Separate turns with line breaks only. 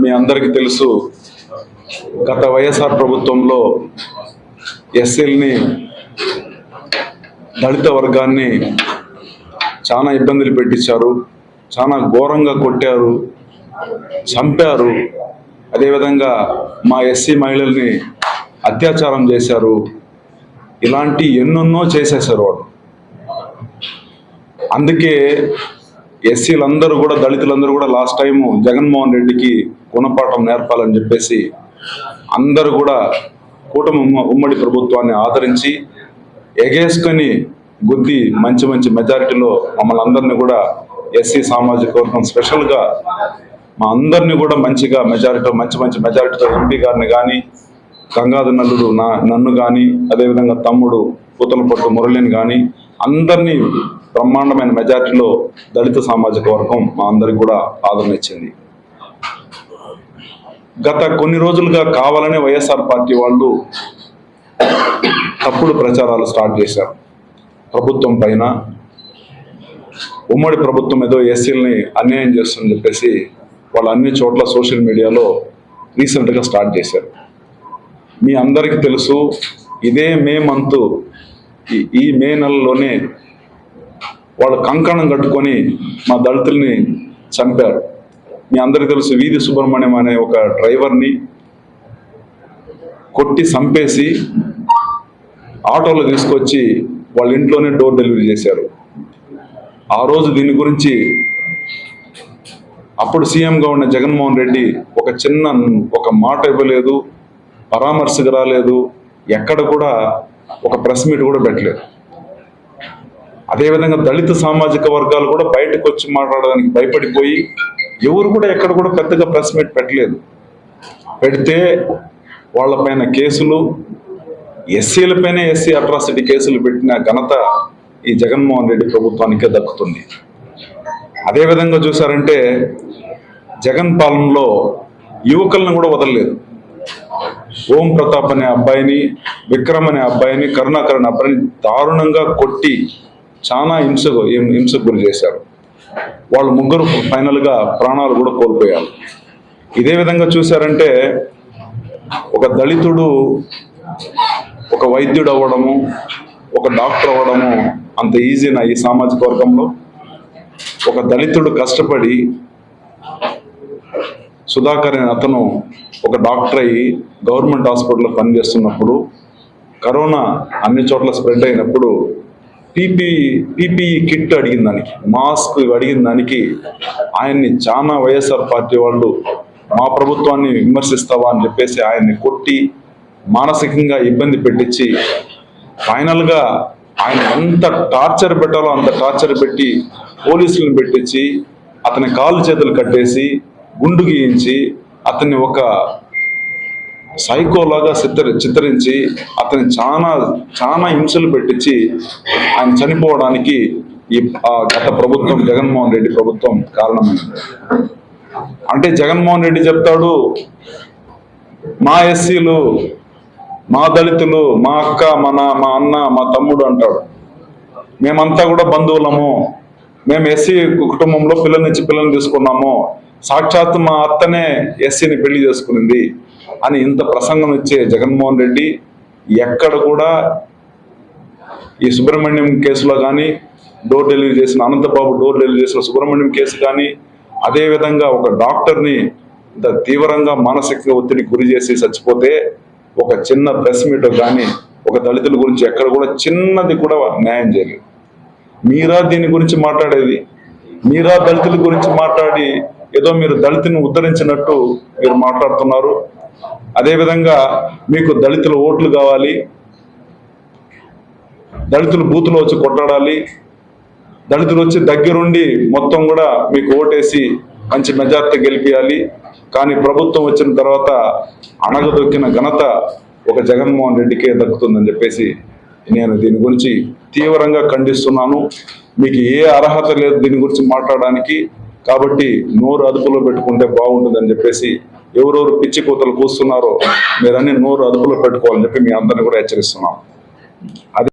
మీ అందరికీ తెలుసు, గత వైఎస్ఆర్ ప్రభుత్వంలో ఎస్సీలని, దళిత వర్గాన్ని చాలా ఇబ్బందులు పెట్టించారు, చాలా ఘోరంగా కొట్టారు, చంపారు. అదేవిధంగా మా ఎస్సీ మహిళల్ని అత్యాచారం చేశారు. ఇలాంటి ఎన్నెన్నో చేసేసారు వాళ్ళు. అందుకే ఎస్సీలందరూ కూడా, దళితులందరూ కూడా లాస్ట్ టైము జగన్మోహన్ రెడ్డికి గుణపాఠం నేర్పాలని చెప్పేసి అందరూ కూడా కూటమి ఉమ్మడి ప్రభుత్వాన్ని ఆదరించి ఎగేసుకొని గుద్ది మంచి మంచి మెజారిటీలో మమ్మల్ని అందరినీ కూడా, ఎస్సీ సామాజిక వర్గం స్పెషల్గా మా అందరినీ కూడా మంచిగా మెజారిటీతో, మంచి మెజారిటీతో ఎంపీ గారిని కానీ, గంగాధర్ నల్లుడు నన్ను కానీ, అదేవిధంగా తమ్ముడు పూతలపట్టు మురళిని కానీ అందరినీ బ్రహ్మాండమైన మెజారిటీలో దళిత సామాజిక వర్గం మా అందరికి కూడా ఆదరణ ఇచ్చింది. గత కొన్ని రోజులుగా కావాలనే వైఎస్ఆర్ పార్టీ వాళ్ళు తప్పుడు ప్రచారాలు స్టార్ట్ చేశారు. ప్రభుత్వం పైన, ఉమ్మడి ప్రభుత్వం ఏదో ఎస్సీలని అన్యాయం చేస్తుందని చెప్పేసి వాళ్ళు అన్ని చోట్ల సోషల్ మీడియాలో రీసెంట్గా స్టార్ట్ చేశారు. మీ అందరికీ తెలుసు, ఇదే మే మంత్, ఈ మే నెలలోనే వాళ్ళు కంకణం కట్టుకొని మా దళితుల్ని చంపారు. మీ అందరికీ తెలుసు, వీధి సుబ్రహ్మణ్యం అనే ఒక డ్రైవర్ని కొట్టి చంపేసి ఆటోలో తీసుకొచ్చి వాళ్ళ ఇంట్లోనే డోర్ డెలివరీ చేశారు. ఆ రోజు దీని గురించి అప్పుడు సీఎంగా ఉన్న జగన్మోహన్ రెడ్డి ఒక మాట ఇవ్వలేదు, పరామర్శకు రాలేదు, ఎక్కడ కూడా ఒక ప్రెస్ మీట్ కూడా పెట్టలేదు. అదేవిధంగా దళిత సామాజిక వర్గాలు కూడా బయటకు వచ్చి మాట్లాడడానికి భయపడిపోయి ఎవరు కూడా ఎక్కడ కూడా పెద్దగా ప్రెస్ మీట్ పెట్టలేదు. పెడితే వాళ్ళపైన కేసులు, ఎస్సీలపైనే ఎస్సీ అట్రాసిటీ కేసులు పెట్టిన ఘనత ఈ జగన్మోహన్ రెడ్డి ప్రభుత్వానికే దక్కుతుంది. అదేవిధంగా చూసారంటే జగన్ పాలనలో యువకులను కూడా వదలలేదు. ఓం ప్రతాప్ అనే అబ్బాయిని, విక్రమ్ అనే అబ్బాయిని, కరుణాకర్ అనే అబ్బాయిని దారుణంగా కొట్టి చాలా హింసకు గురి చేశారు. వాళ్ళు ముగ్గురు ఫైనల్గా ప్రాణాలు కూడా కోల్పోయారు. ఇదే విధంగా చూశారంటే ఒక దళితుడు ఒక వైద్యుడు అవ్వడము, ఒక డాక్టర్ అవ్వడము అంత ఈజీనా ఈ సామాజిక వర్గంలో? ఒక దళితుడు కష్టపడి, సుధాకర్ అనే అతను ఒక డాక్టర్ అయ్యి గవర్నమెంట్ హాస్పిటల్లో పనిచేస్తున్నప్పుడు, కరోనా అన్ని చోట్ల స్ప్రెడ్ అయినప్పుడు పీపీఈ కిట్ అడిగిన దానికి, మాస్క్ అడిగిన దానికి ఆయన్ని చాలా వైఎస్ఆర్ పార్టీ వాళ్ళు మా ప్రభుత్వాన్ని విమర్శిస్తావా అని చెప్పేసి ఆయన్ని కొట్టి మానసికంగా ఇబ్బంది పెట్టించి ఫైనల్గా ఆయన ఎంత టార్చర్ పెట్టాలో అంత టార్చర్ పెట్టి పోలీసులను పెట్టించి అతని కాళ్ళు చేతులు కట్టేసి గుండు గీయించి అతన్ని ఒక సైకోలాగా చిత్రించి అతన్ని చాలా హింసలు పెట్టించి ఆయన చనిపోవడానికి గత ప్రభుత్వం, జగన్మోహన్ రెడ్డి ప్రభుత్వం కారణమైంది. అంటే జగన్మోహన్ రెడ్డి చెప్తాడు, మా ఎస్సీలు, మా దళితులు, మా అక్క, మా అన్న, మా తమ్ముడు అంటాడు. మేమంతా కూడా బంధువులము, మేము ఎస్సీ కుటుంబంలో పిల్లల్ని తీసుకున్నాము, సాక్షాత్ మా అత్తనే ఎస్సీని పెళ్లి చేసుకునింది అని ఇంత ప్రసంగం ఇచ్చే జగన్మోహన్ రెడ్డి ఎక్కడ కూడా ఈ సుబ్రహ్మణ్యం కేసులో కానీ, డోర్ డెలివరీ చేసిన అనంతబాబు డోర్ డెలివరీ చేసిన సుబ్రహ్మణ్యం కేసు కానీ, అదేవిధంగా ఒక డాక్టర్ని తీవ్రంగా మానసిక ఒత్తిడికి గురి చేసి చచ్చిపోతే ఒక చిన్న ప్రెస్ మీట్ కానీ ఒక దళితుల గురించి ఎక్కడ కూడా చిన్నది కూడా న్యాయం చేయలేదు. మీరా దీని గురించి మాట్లాడేది? మీరా దళితుల గురించి మాట్లాడి ఏదో మీరు దళితుని ఉద్ధరించినట్టు మీరు మాట్లాడుతున్నారు. అదేవిధంగా మీకు దళితుల ఓట్లు కావాలి, దళితులు బూతులు వచ్చి కొట్టాడాలి, దళితులు వచ్చి దగ్గరుండి మొత్తం కూడా మీకు ఓటేసి మంచి మెజార్టీ గెలిపియాలి. కానీ ప్రభుత్వం వచ్చిన తర్వాత అణగదొక్కిన ఘనత ఒక జగన్మోహన్ రెడ్డికే దక్కుతుందని చెప్పేసి నేను దీని గురించి తీవ్రంగా ఖండిస్తున్నాను. మీకు ఏ అర్హత లేదు దీని గురించి మాట్లాడడానికి, కాబట్టి నోరు అదుపులో పెట్టుకుంటే బాగుంటుందని చెప్పేసి ఎవరెవరు పిచ్చి కూతలు కూస్తున్నారో మీరన్నీ నోరు అదుపులో పెట్టుకోవాలని చెప్పి మీ అందరినీ కూడా హెచ్చరిస్తున్నాం.